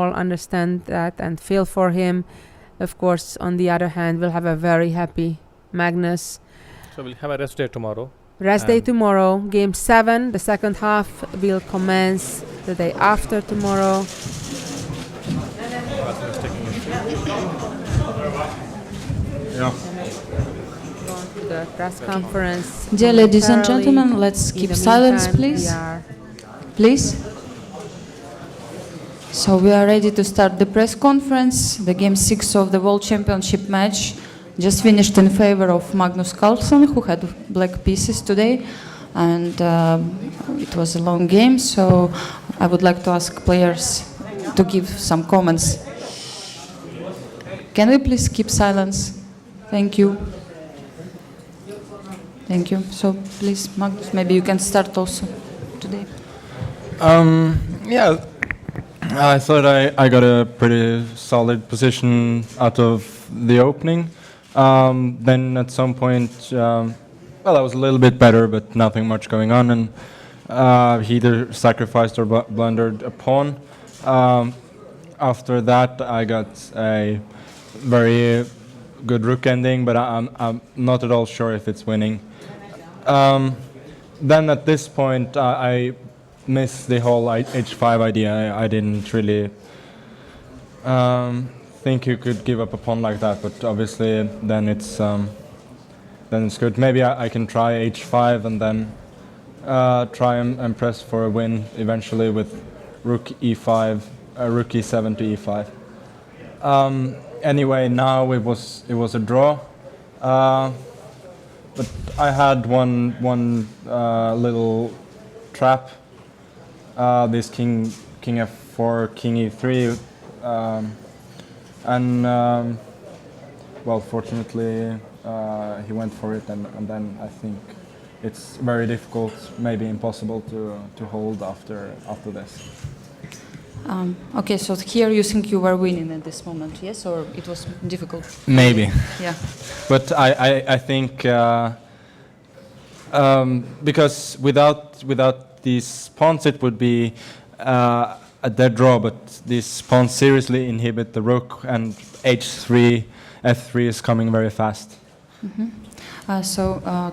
all understand that and feel for him. Of course, on the other hand, we'll have a very happy Magnus. So we'll have a rest day tomorrow. Rest day tomorrow. Game 7, the second half will commence the day after tomorrow. Yeah. To the press conference. Dear ladies and gentlemen, let's keep silence, please. Please. So we are ready to start the press conference. The game 6 of the World Championship match just finished in favor of Magnus Carlsen, who had black pieces today, and it was a long game, so I would like to ask players to give some comments. Can we please keep silence? Thank you. Thank you. So please, Magnus, maybe you can start also today. Yeah, I thought I got a pretty solid position out of the opening. Then at some point, well, I was a little bit better, but nothing much going on, and he either sacrificed or blundered a pawn. After that, I got a very good rook ending, but I'm not at all sure if it's winning. Then at this point, I missed the whole h5 idea. I didn't really think you could give up a pawn like that, but obviously then it's good. Maybe I can try h5 and then try and press for a win eventually with rook e5, rook e7 to e5. Anyway, now it was a draw, but I had one little trap. This king f4, king e3. And well, fortunately, he went for it, and then I think it's very difficult, maybe impossible, to hold after this. Okay, so here you think you were winning at this moment, yes, or it was difficult? Maybe. Yeah. But I think because without these pawns, it would be a dead draw, but these pawns seriously inhibit the rook, and h3, f3 is coming very fast. Mm-hmm.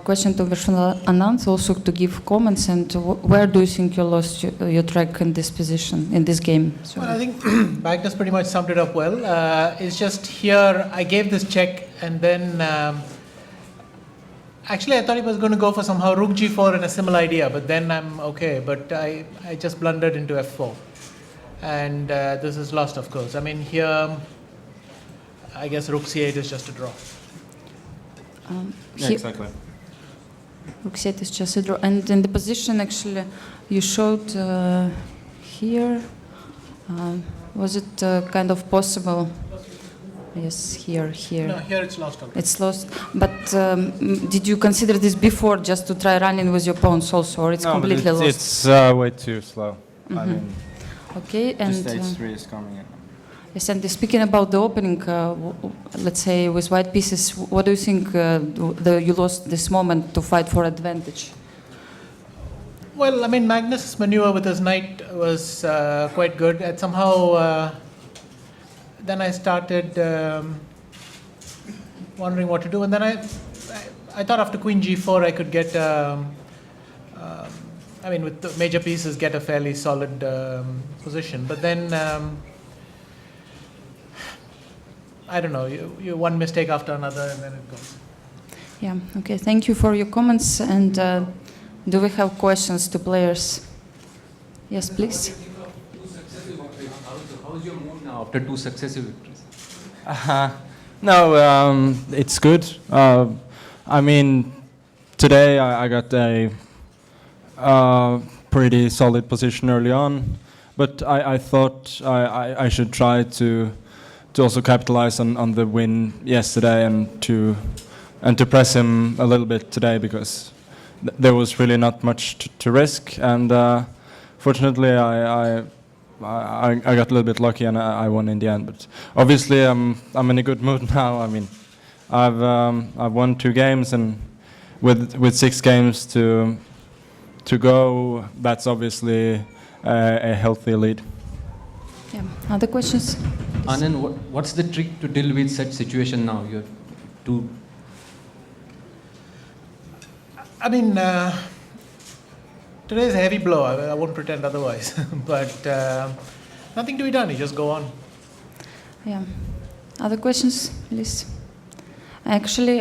Question to Viswanathan Anand, also to give comments, and where do you think you lost your track in this position, in this game? Sorry. Well, I think Magnus pretty much summed it up well. It's just here, I gave this check, and then actually I thought he was going to go for somehow rook g4 and a similar idea, but then I'm okay, but I just blundered into f4. And this is lost, of course. I mean, here, I guess rook c8 is just a draw. Yeah, exactly. Rook c8 is just a draw. And in the position, actually, you showed here, was it kind of possible? Yes, here. No, here it's lost. Okay. It's lost. But did you consider this before, just to try running with your pawns also, or it's completely lost? It's way too slow. Mm-hmm. I mean, okay, and just h3 is coming in. yes, and speaking about the opening, let's say with white pieces, what do you think you lost this moment to fight for advantage? Well, I mean, Magnus' maneuver with his knight was quite good. And somehow, then I started wondering what to do, and then I thought after queen g4 I could get, I mean, with the major pieces, get a fairly solid position. But then, I don't know, you one mistake after another, and then it goes. Yeah, okay, thank you for your comments. And do we have questions to players? Yes, please. How is your mood now after 2 successive victories? No, it's good. I mean, today I got a pretty solid position early on, but I thought I should try to also capitalize on the win yesterday and to press him a little bit today, because there was really not much to risk, and fortunately I got a little bit lucky and I won in the end. But obviously I'm in a good mood now. I mean, I've won 2 games, and with 6 games to go, that's obviously a healthy lead. Yeah. Other questions? Anand, what's the trick to deal with such situation now? You're too. I mean, today is a heavy blow. I won't pretend otherwise. But nothing to be done. You just go on. Yeah. Other questions, please? Actually,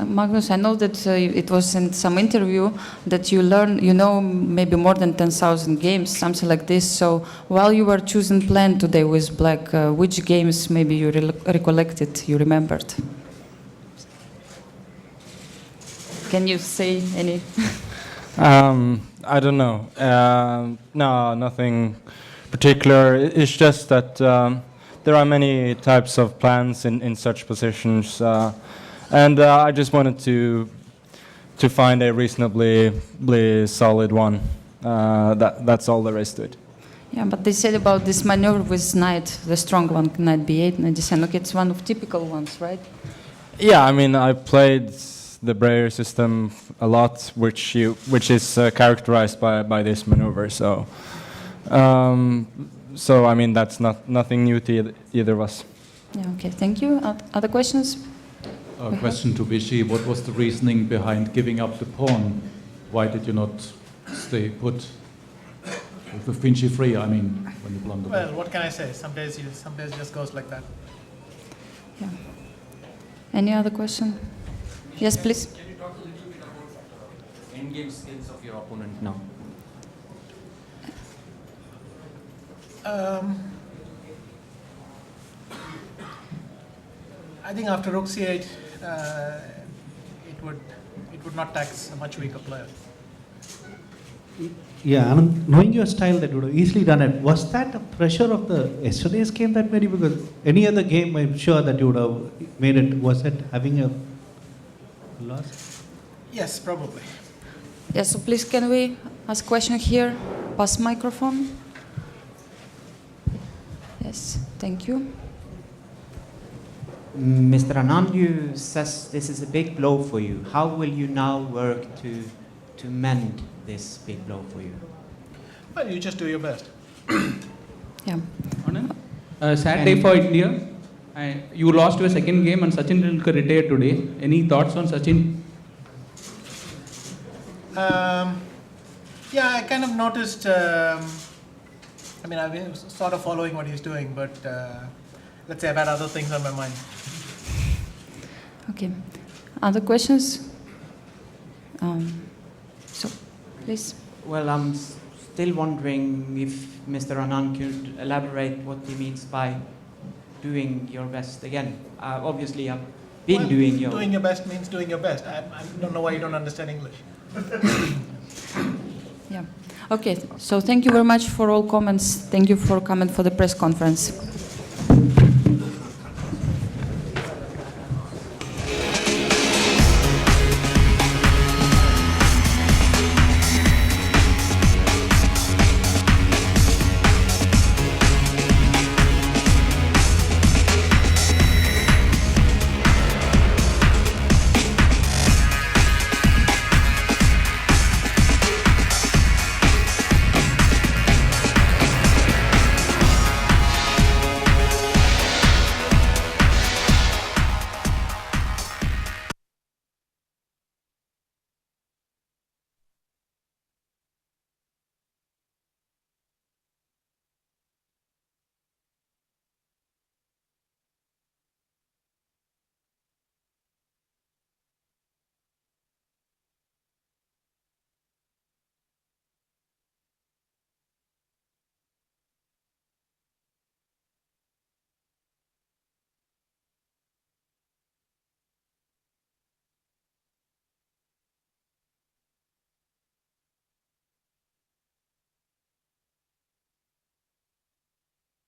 Magnus, I know that it was in some interview that you know maybe more than 10,000 games, something like this. So while you were choosing plan today with Black, which games maybe you recollected, you remembered? Can you say any? I don't know. No, nothing particular. It's just that there are many types of plans in such positions, and I just wanted to find a reasonably solid one. That's all there is to it. Yeah, but they said about this maneuver with knight, the strong one, knight b8, knight d7. Look, it's one of typical ones, right? Yeah, I mean, I played the Breyer system a lot, which is characterized by this maneuver. So, I mean, that's nothing new to either of us. Yeah. Okay. Thank you. Other questions? A question to Vichy. What was the reasoning behind giving up the pawn? Why did you not stay put with Vinci free? I mean, when you blunder. Well, what can I say? Some days it just goes like that. Yeah. Any other question? Yes, please. Can you talk a little bit about endgame skills of your opponent now? I think after rook c8, it would not tax a much weaker player. Yeah, Anand, knowing your style, that you would have easily done it. Was that a pressure of the yesterday's game that made you? Because any other game, I'm sure that you would have made it. Was it having a loss? Yes, probably. Yes. So please, can we ask question here? Pass microphone. Yes. Thank you. Mr. Anand, you says this is a big blow for you. How will you now work to mend this big blow for you? Well, you just do your best. Yeah. Anand, sad day for India. You lost your second game and Sachin Tendulkar retired today. Any thoughts on Sachin? Yeah, I kind of noticed. I mean, I've been sort of following what he's doing, but let's say I've had other things on my mind. Okay. Other questions? So, please. Well, I'm still wondering if Mr. Anand could elaborate what he means by doing your best again. Obviously, I've been doing your... Doing your best means doing your best. I don't know why you don't understand English. Yeah. Okay. So thank you very much for all comments. Thank you for coming for the press conference.